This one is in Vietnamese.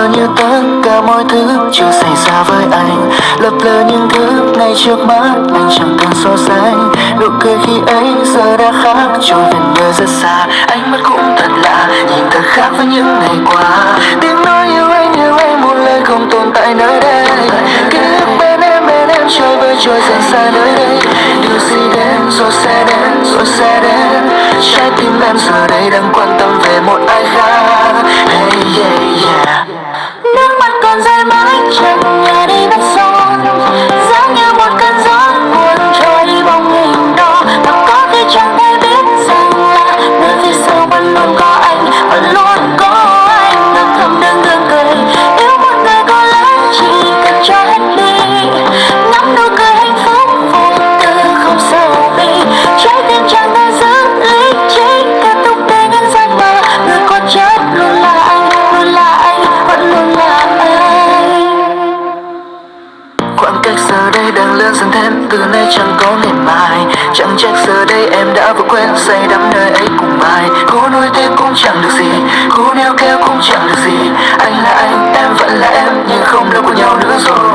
lờ như tất cả mọi thứ chưa xảy ra với anh, lập lờ những thứ ngay trước mắt anh chẳng cần so sánh. Nụ cười khi ấy giờ đã khác, trôi về nơi rất xa. Ánh mắt cũng thật lạ, nhìn thật khác với những ngày qua. Tiếng nói yêu anh một lời không tồn tại nơi đây. Ký ức bên em trôi với trôi dần xa nơi đây. Điều gì đến rồi sẽ đến rồi sẽ đến. Trái tim em giờ đây đang quan tâm về một ai khác. Hey yeah yeah. Nước mắt còn rơi mãi chân nhà đi mất son, giống như một cơn gió buồn trôi đi bóng hình đó. Và có khi chẳng thể biết rằng là nơi phía sau vẫn luôn có anh, vẫn luôn có anh. Ngập thầm đừng ngừng cười, yêu một người có lẽ chỉ cần cho hết đi. Ngắm nụ cười hạnh phúc vô tư không sầu bi, trái tim chẳng thể giữ lý trí, kết thúc để những giấc mơ. Người có chết luôn là anh, luôn là anh, vẫn luôn là anh. Khoảng cách giờ đây đang lớn dần thêm, từ nay chẳng có ngày mai. Chẳng trách giờ đây em đã vượt quen, say đắm nơi ấy cùng ai. Cố nuối tiếc cũng chẳng được gì, cố níu kéo cũng chẳng được gì. Anh là anh, em vẫn là em, nhưng không đâu của nhau nữa rồi.